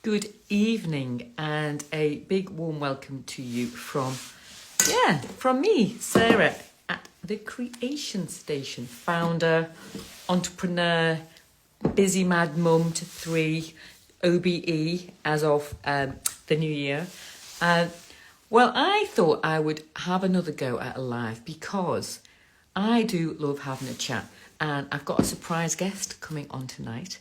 Good evening and a big warm welcome to you from me, Sarah, at the Creation Station, founder, entrepreneur, busy mad mum to 3, OBE as of the new year. Well, I thought I would have another go at a live because I do love having a chat, and I've got a surprise guest coming on tonight.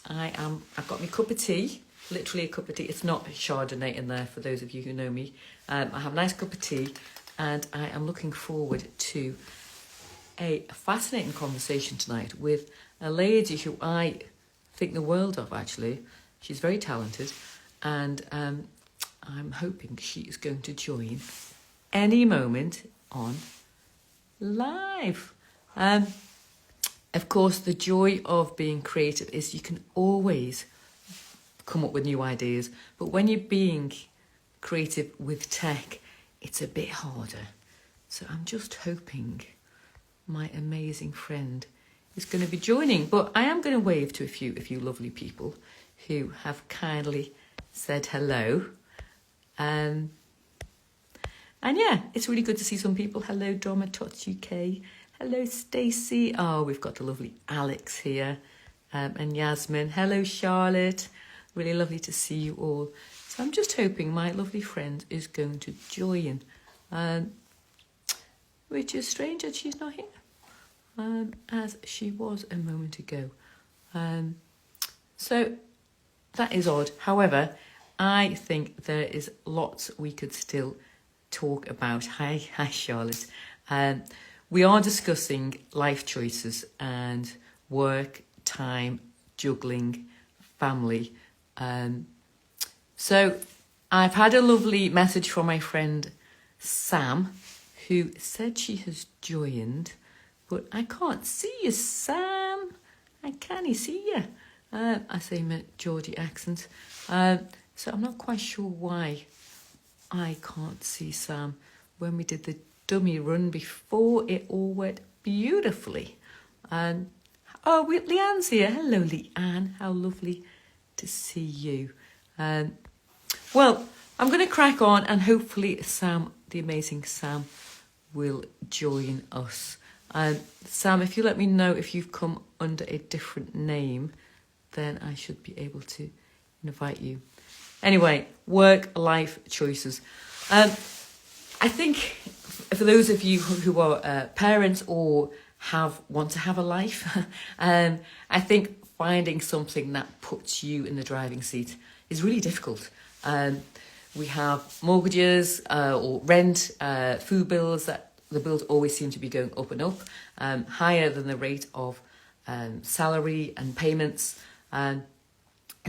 I've got my cup of tea, literally a cup of tea. It's not Chardonnay in there for those of you who know me. I have a nice cup of tea, and I am looking forward to a fascinating conversation tonight with a lady who I think the world of, actually. She's very talented, and I'm hoping she is going to join any moment on live. Of course, the joy of being creative is you can always come up with new ideas, but when you're being creative with tech, it's a bit harder. So I'm just hoping my amazing friend is going to be joining, but I am going to wave to a few lovely people who have kindly said hello. And yeah, it's really good to see some people. Hello, Drama Tots UK. Hello, Stacey. Oh, we've got the lovely Alex here, and Yasmin. Hello, Charlotte. Really lovely to see you all. So I'm just hoping my lovely friend is going to join, which is strange that she's not here, as she was a moment ago. So that is odd. However, I think there is lots we could still talk about. Hi, Charlotte. We are discussing life choices and work, time, juggling, family. So I've had a lovely message from my friend Sam, who said she has joined, but I can't see you, Sam. I can't see you. I say my Geordie accent. So I'm not quite sure why I can't see Sam. When we did the dummy run before, it all went beautifully. And Leanne's here. Hello, Leanne. How lovely to see you. Well, I'm going to crack on, and hopefully Sam, the amazing Sam, will join us. Sam, if you let me know if you've come under a different name, then I should be able to invite you. Anyway, work-life choices. I think for those of you who are parents or want to have a life, I think finding something that puts you in the driving seat is really difficult. We have mortgages or rent, food bills, that the bills always seem to be going up and up, higher than the rate of salary and payments. And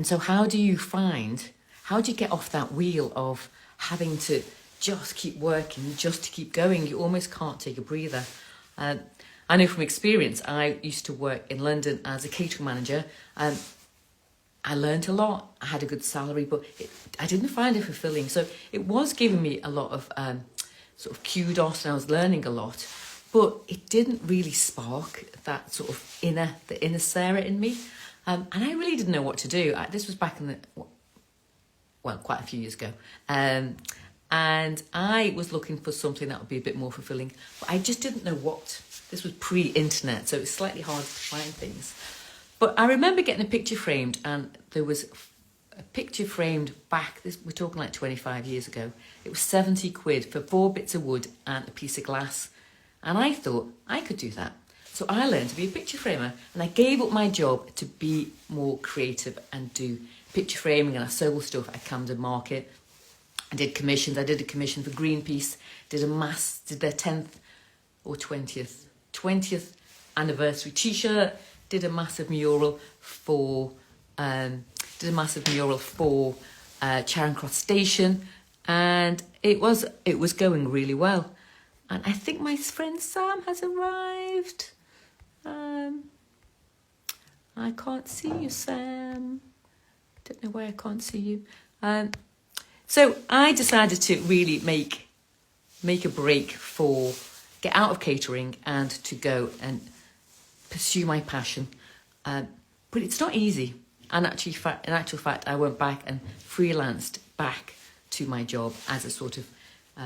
so how do you get off that wheel of having to just keep working, just to keep going? You almost can't take a breather. I know from experience, I used to work in London as a catering manager, and I learned a lot. I had a good salary, but I didn't find it fulfilling. So it was giving me a lot of sort of kudos, and I was learning a lot, but it didn't really spark that sort of the inner Sarah in me. And I really didn't know what to do. This was back in quite a few years ago. And I was looking for something that would be a bit more fulfilling, but I just didn't know what. This was pre-internet, so it's slightly hard to find things. But I remember getting a picture framed, and there was a picture framed back, we're talking like 25 years ago. It was 70 quid for 4 bits of wood and a piece of glass. And I thought I could do that. So I learned to be a picture framer, and I gave up my job to be more creative and do picture framing, and I sold stuff at Camden Market. I did commissions. I did a commission for Greenpeace, did their 10th or 20th anniversary t-shirt, did a massive mural for Charing Cross Station, and it was going really well. And I think my friend Sam has arrived. I can't see you, Sam. Don't know why I can't see you. So I decided to really make a break get out of catering and to go and pursue my passion. But it's not easy. And actually, in actual fact, I went back and freelanced back to my job as a sort of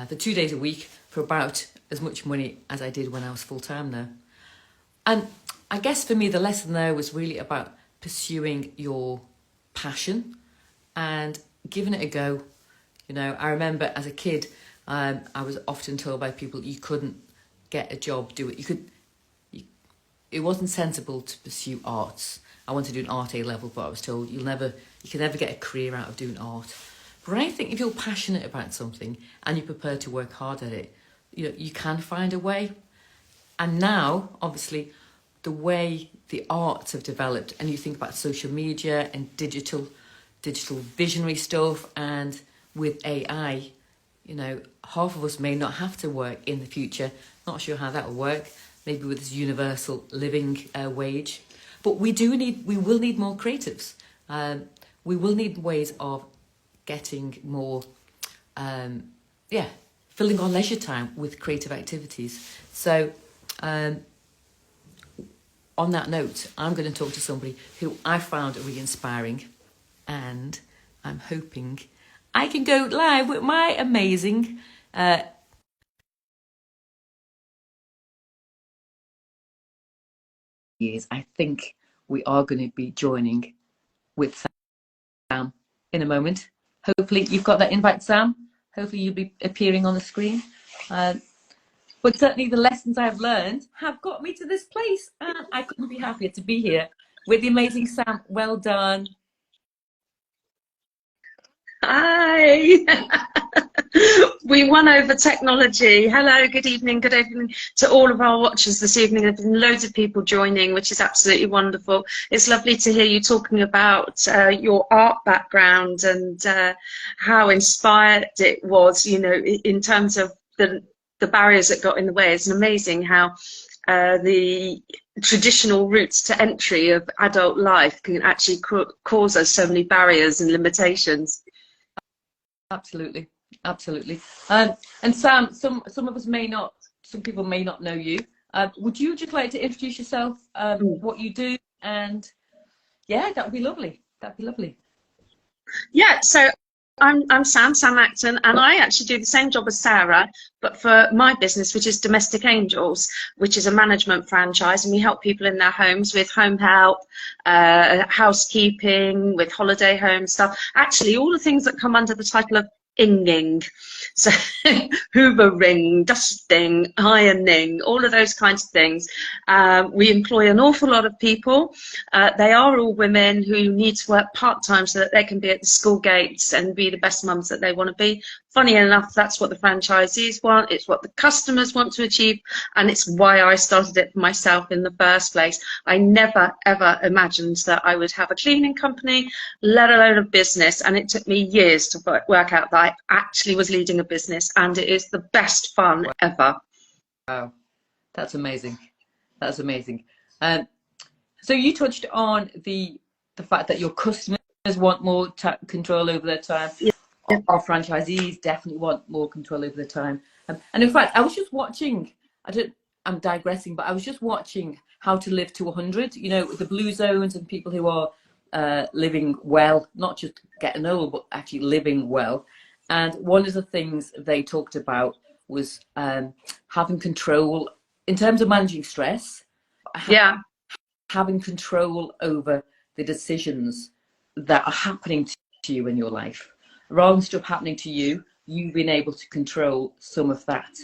for 2 days a week for about as much money as I did when I was full time there. And I guess for me, the lesson there was really about pursuing your passion and giving it a go. You know, I remember as a kid, I was often told by people you couldn't get a job, do it. It wasn't sensible to pursue arts. I wanted to do an art A level, but I was told you can never get a career out of doing art. But I think if you're passionate about something and you're prepared to work hard at it, you can find a way. And now, obviously, the way the arts have developed, and you think about social media and digital visionary stuff, and with AI, half of us may not have to work in the future. Not sure how that will work. Maybe with this universal living wage. But we will need more creatives. We will need ways of getting more, filling our leisure time with creative activities. So, on that note, I'm going to talk to somebody who I found really inspiring, and I'm hoping I can go live with my amazing I think we are going to be joining with Sam in a moment. Hopefully you've got that invite, Sam. Hopefully you'll be appearing on the screen. But certainly the lessons I've learned have got me to this place, and I couldn't be happier to be here with the amazing Sam. Well done. Hi. We won over technology. Hello, good evening to all of our watchers this evening. There have been loads of people joining, which is absolutely wonderful. It's lovely to hear you talking about your art background and how inspired it was, in terms of the barriers that got in the way. It's amazing how the traditional routes to entry of adult life can actually cause us so many barriers and limitations. Absolutely. And Sam, some people may not know you. Would you just like to introduce yourself, what you do, and that would be lovely. Yeah, so I'm Sam Acton, and I actually do the same job as Sarah, but for my business, which is Domestic Angels, which is a management franchise, and we help people in their homes with home help, housekeeping, with holiday home stuff. Actually, all the things that come under the title of inging. So hoovering, dusting, ironing, all of those kinds of things. We employ an awful lot of people. They are all women who need to work part-time so that they can be at the school gates and be the best mums that they want to be. Funny enough, that's what the franchisees want, it's what the customers want to achieve, and it's why I started it for myself in the first place. I never, ever imagined that I would have a cleaning company, let alone a business, and it took me years to work out that I actually was leading a business, and it is the best fun ever. Wow, that's amazing. So you touched on the fact that your customers want more control over their time. Yeah. Our franchisees definitely want more control over their time. And in fact, I was just watching, I'm digressing, but I was just watching How to Live to 100, the blue zones and people who are living well, not just getting old, but actually living well. And one of the things they talked about was having control in terms of managing stress. Having control over the decisions that are happening to you in your life. Rather than stuff happening to you, you've been able to control some of that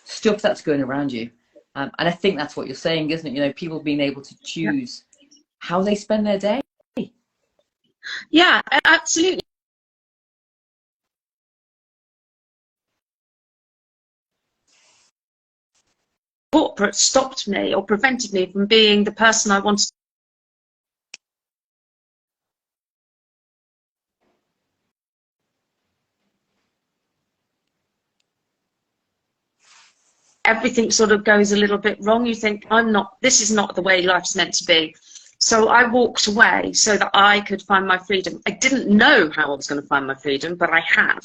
stuff that's going around you. And I think that's what you're saying, isn't it? People being able to choose how they spend their day. Yeah, absolutely. Corporate stopped me or prevented me from being the person I wanted. Everything sort of goes a little bit wrong. You think, this is not the way life's meant to be. So I walked away so that I could find my freedom. I didn't know how I was going to find my freedom, but I have.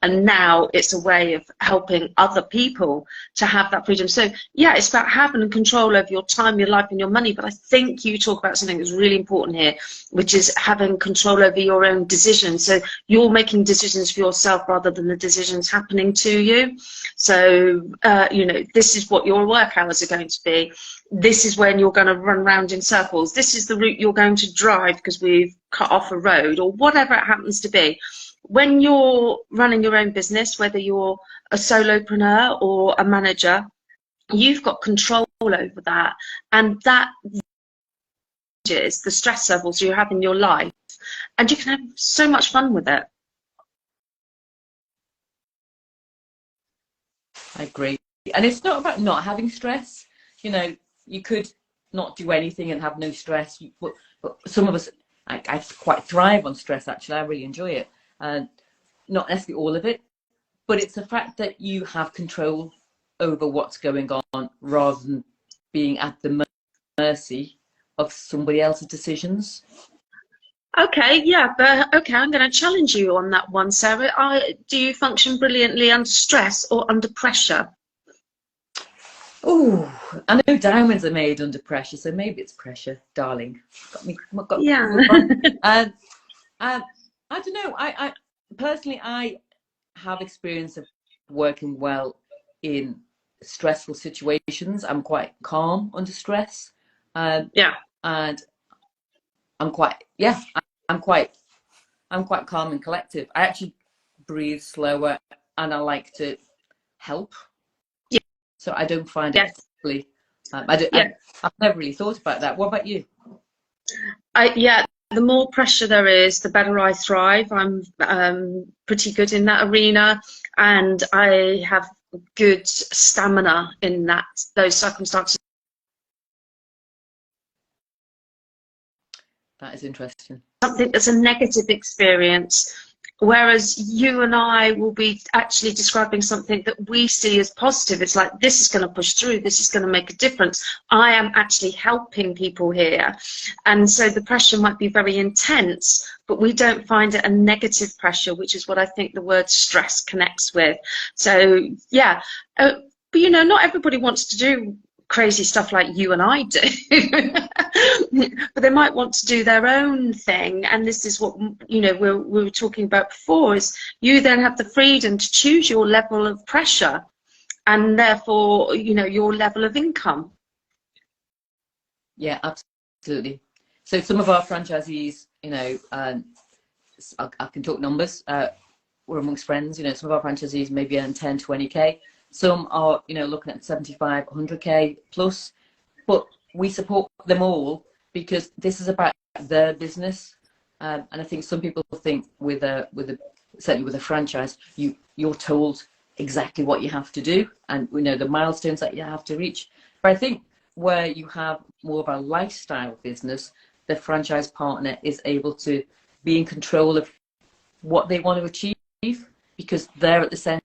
And now it's a way of helping other people to have that freedom. So yeah, it's about having control over your time, your life and your money. But I think you talk about something that's really important here, which is having control over your own decisions. So you're making decisions for yourself rather than the decisions happening to you. So, you know, this is what your work hours are going to be. This is when you're going to run around in circles. This is the route you're going to drive because we've cut off a road, or whatever it happens to be. When you're running your own business, whether you're a solopreneur or a manager, you've got control over that, and that is the stress levels you have in your life, and you can have so much fun with it. I agree. And it's not about not having stress. You know, you could not do anything and have no stress. But some of us, I quite thrive on stress, actually. I really enjoy it. And not necessarily all of it, but it's the fact that you have control over what's going on rather than being at the mercy of somebody else's decisions. Okay, yeah, but okay, I'm going to challenge you on that one, Sarah. Do you function brilliantly under stress or under pressure? Oh, I know diamonds are made under pressure, so maybe it's pressure, darling. Yeah. I don't know. I personally, I have experience of working well in stressful situations. I'm quite calm under stress. Yeah. And I'm quite calm and collective. I actually breathe slower, and I like to help. Yeah. So I don't find Yes. it particularly. I've never really thought about that. What about you? Yeah. The more pressure there is, the better I thrive. I'm pretty good in that arena, and I have good stamina in those circumstances. That is interesting. Something that's a negative experience, whereas you and I will be actually describing something that we see as positive. It's like, this is going to push through, this is going to make a difference. I am actually helping people here. And so the pressure might be very intense, but we don't find it a negative pressure, which is what I think the word stress connects with. So yeah, but you know, not everybody wants to do crazy stuff like you and I do. But they might want to do their own thing, and this is what, you know, we were talking about before, is you then have the freedom to choose your level of pressure and therefore, you know, your level of income. Yeah, absolutely. So some of our franchisees, you know, I can talk numbers, we're amongst friends, you know, some of our franchisees maybe earn 10, 20K. Some are, you know, looking at 75, 100K plus, but we support them all because this is about their business. And I think some people think certainly with a franchise, you're told exactly what you have to do and, you know, the milestones that you have to reach. But I think where you have more of a lifestyle business, the franchise partner is able to be in control of what they want to achieve, because they're at the center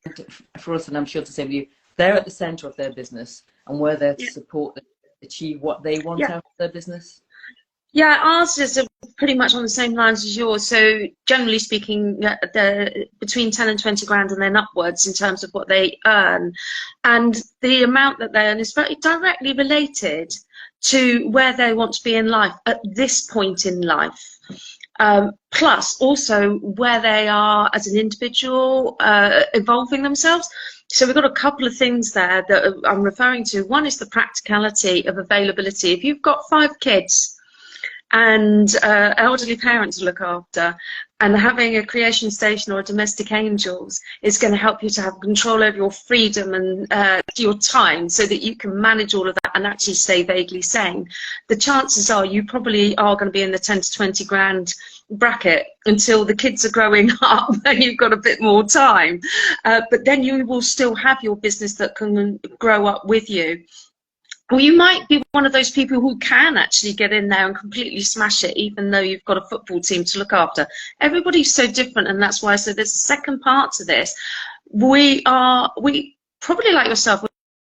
for us, and I'm sure it's the same with you, they're at the center of their business and we're there to support them achieve what they want out of their business. Yeah, ours is pretty much on the same lines as yours. So generally speaking, they're between 10 and 20 grand and then upwards in terms of what they earn. And the amount that they earn is very directly related to where they want to be in life at this point in life. Plus also where they are as an individual, evolving themselves. So we've got a couple of things there that I'm referring to. One is the practicality of availability. If you've got 5 kids and elderly parents to look after, and having a creation station or a domestic angels is going to help you to have control over your freedom and your time so that you can manage all of that and actually stay vaguely sane. The chances are you probably are going to be in the 10 to 20 grand bracket until the kids are growing up and you've got a bit more time. But then you will still have your business that can grow up with you. Or you might be one of those people who can actually get in there and completely smash it, even though you've got a football team to look after. Everybody's so different, and that's why I said there's a second part to this. We probably like yourself,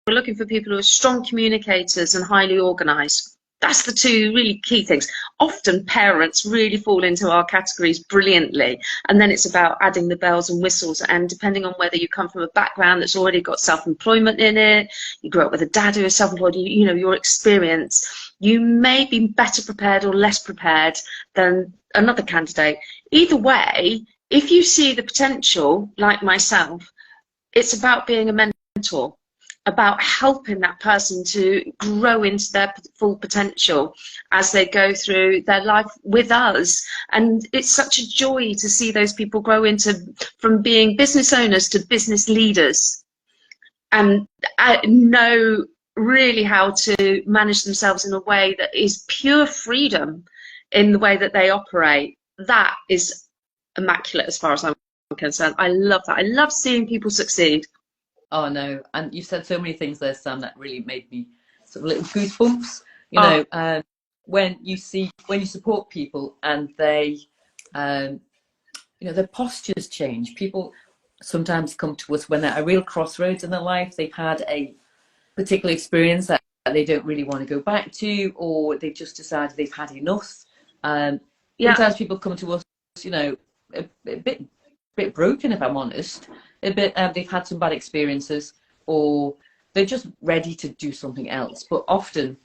we're looking for people who are strong communicators and highly organized. That's the two really key things. often parents really fall into our categories brilliantly, and then it's about adding the bells and whistles. And depending on whether you come from a background that's already got self-employment in it, you grew up with a dad who is self-employed, you know, your experience, you may be better prepared or less prepared than another candidate. Either way, if you see the potential, like myself, it's about being a mentor, about helping that person to grow into their full potential as they go through their life with us. And it's such a joy to see those people grow from being business owners to business leaders, and know really how to manage themselves in a way that is pure freedom in the way that they operate. That is immaculate as far as I'm concerned. I love that. I love seeing people succeed. Oh no, and you've said so many things there, Sam, that really made me sort of little goosebumps. You know, when you support people and they, you know, their postures change. People sometimes come to us when they're at a real crossroads in their life. They've had a particular experience that they don't really want to go back to, or they've just decided they've had enough. Sometimes people come to us, you know, a bit broken, if I'm honest. A bit, they've had some bad experiences, or they're just ready to do something else. But often,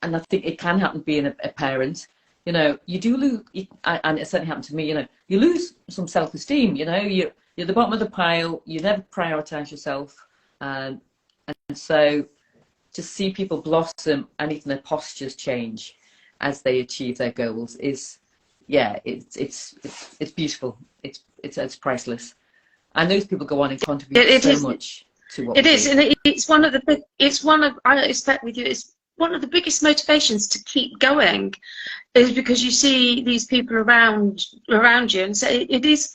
and I think it can happen being a parent, you know, you do lose, and it certainly happened to me, you know, you lose some self-esteem. You know, you're at the bottom of the pile, you never prioritize yourself. And so to see people blossom and even their postures change as they achieve their goals is, yeah, it's beautiful. It's priceless. And those people go on and contribute so much to what it we is, do. and it's one of the big, it's one of, I expect with you, it's one of the biggest motivations to keep going, is because you see these people around you, and so it is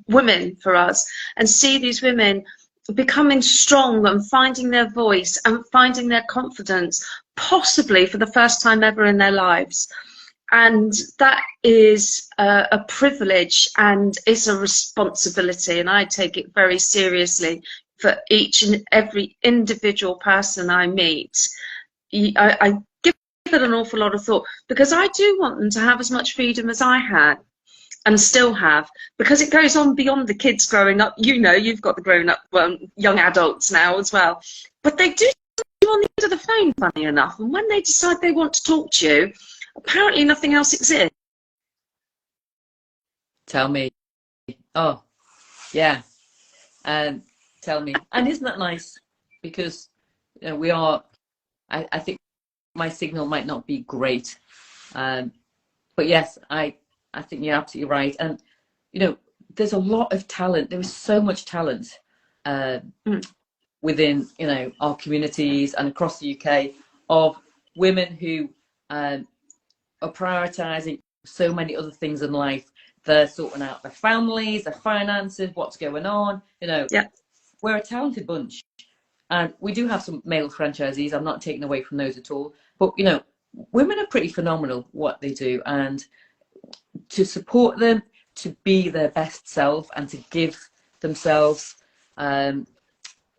women for us, and see these women becoming strong and finding their voice and finding their confidence, possibly for the first time ever in their lives. And that is a privilege, and it's a responsibility, and I take it very seriously for each and every individual person I meet. I give it an awful lot of thought, because I do want them to have as much freedom as I had and still have, because it goes on beyond the kids growing up. You know, you've got the grown up, young adults now as well, but they do on the end of the phone, funny enough, and when they decide they want to talk to you, apparently nothing else exists. Tell me. Oh, yeah. Tell me. And isn't that nice? Because, you know, we are, I think my signal might not be great. But yes, I think you're absolutely right. And, you know, there's a lot of talent. There is so much talent within, you know, our communities and across the UK, of women who are prioritizing so many other things in life. They're sorting out their families, their finances, what's going on. You know, we're a talented bunch. And we do have some male franchisees. I'm not taking away from those at all. But, you know, women are pretty phenomenal what they do. And to support them to be their best self and to give themselves,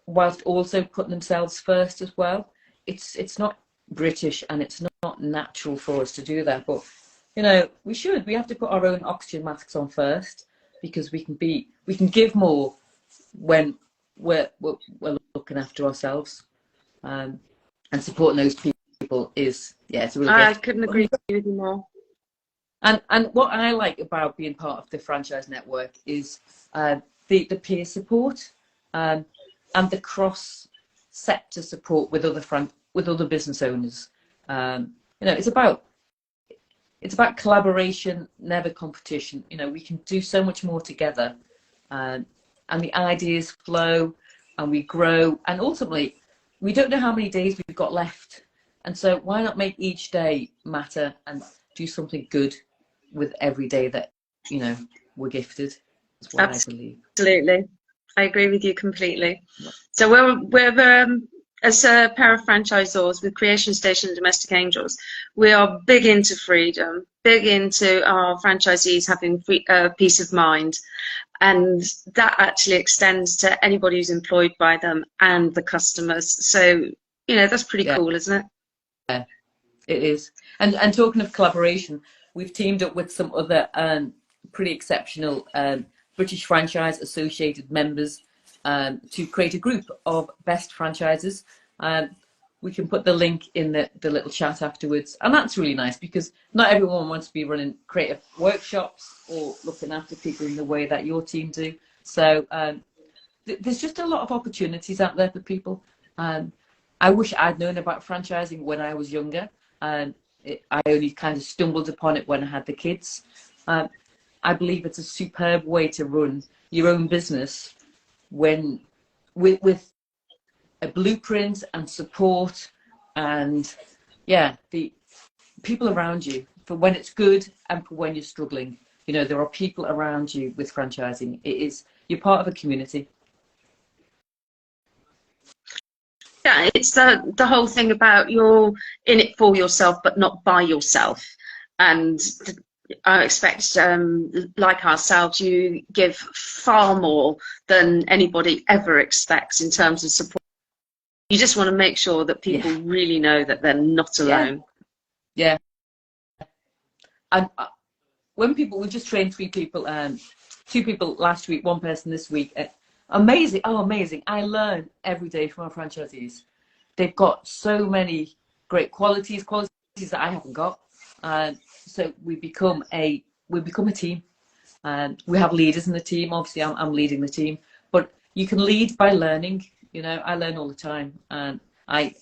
whilst also putting themselves first as well. It's not British, and it's not natural for us to do that. But, you know, we have to put our own oxygen masks on first, because we can give more when we're looking after ourselves, and supporting those people is, yeah, it's a real gift. I couldn't agree with you more. And what I like about being part of the franchise network is the peer support, and the cross sector support with other business owners. You know, it's about collaboration, never competition. You know, we can do so much more together, and the ideas flow, and we grow, and ultimately we don't know how many days we've got left, and so why not make each day matter and do something good with every day that, you know, we're gifted. That's what I believe. Absolutely, I agree with you completely. So we're as a pair of franchisors with Creation Station and Domestic Angels, we are big into freedom, big into our franchisees having peace of mind, and that actually extends to anybody who's employed by them and the customers. So, you know, that's pretty cool, isn't it? Yeah, It is. And talking of collaboration, we've teamed up with some other pretty exceptional British Franchise Associated members to create a group of best franchises. We can put the link in the little chat afterwards. And that's really nice because not everyone wants to be running creative workshops or looking after people in the way that your team do. So there's just a lot of opportunities out there for people. I wish I'd known about franchising when I was younger. I only kind of stumbled upon it when I had the kids. I believe it's a superb way to run your own business when with a blueprint and support and the people around you for when it's good and for when you're struggling. You know, there are people around you with franchising. You're part of a community. Yeah, it's the whole thing about you're in it for yourself, but not by yourself. And I expect, like ourselves, you give far more than anybody ever expects in terms of support. You just want to make sure that people really know that they're not alone. Yeah. And when we just trained 3 people, 2 people last week, 1 person this week. Amazing. Oh, amazing. I learn every day from our franchisees. They've got so many great qualities that I haven't got. So we become a team. We have leaders in the team. Obviously, I'm leading the team. But you can lead by learning. You know, I learn all the time. And I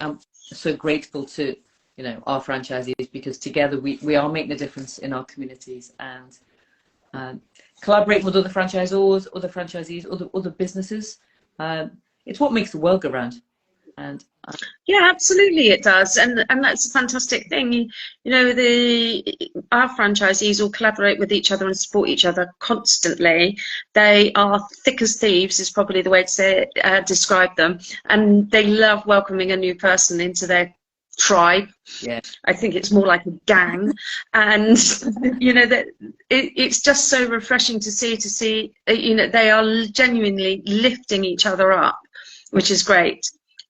am so grateful to, you know, our franchisees because together we are making a difference in our communities and collaborating with other franchisors, other franchisees, other businesses. It's what makes the world go round. And yeah, absolutely it does, and that's a fantastic thing. You know, our franchisees all collaborate with each other and support each other constantly. They are thick as thieves is probably the way to describe them, and they love welcoming a new person into their tribe. Yeah, I think it's more like a gang, and you know that it's just so refreshing to see. You know, they are genuinely lifting each other up, which is great.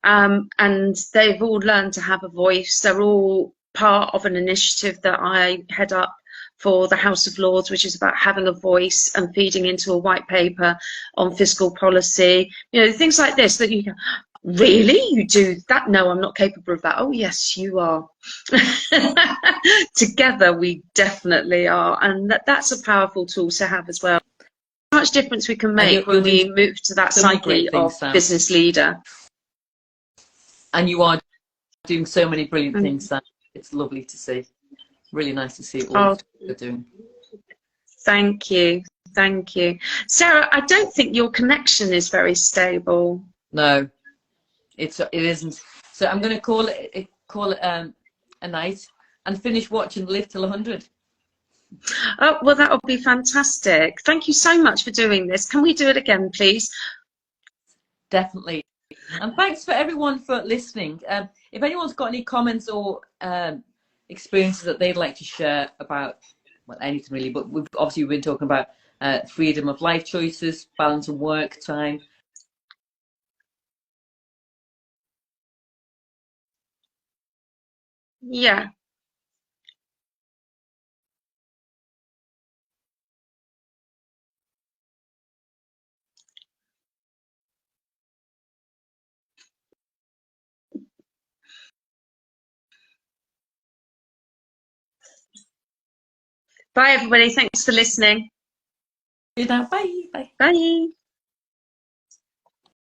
And they've all learned to have a voice. They're all part of an initiative that I head up for the House of Lords, which is about having a voice and feeding into a white paper on fiscal policy. You know, things like this that you go, really? You do that? No, I'm not capable of that. Oh, yes, you are. Together, we definitely are. And that's a powerful tool to have as well. How much difference we can make when we move to that psyche of business leader. And you are doing so many brilliant things, Sam. It's lovely to see. Really nice to see all you're doing. Thank you. Thank you. Sarah, I don't think your connection is very stable. No, it isn't. So I'm going to call it a night and finish watching Live Till 100. Oh, well, that would be fantastic. Thank you so much for doing this. Can we do it again, please? Definitely. And thanks for everyone for listening. If anyone's got any comments or experiences that they'd like to share about, well, anything really, but we've obviously been talking about freedom of life choices, balance of work time. Yeah. Bye, everybody. Thanks for listening. Bye. Bye. Bye.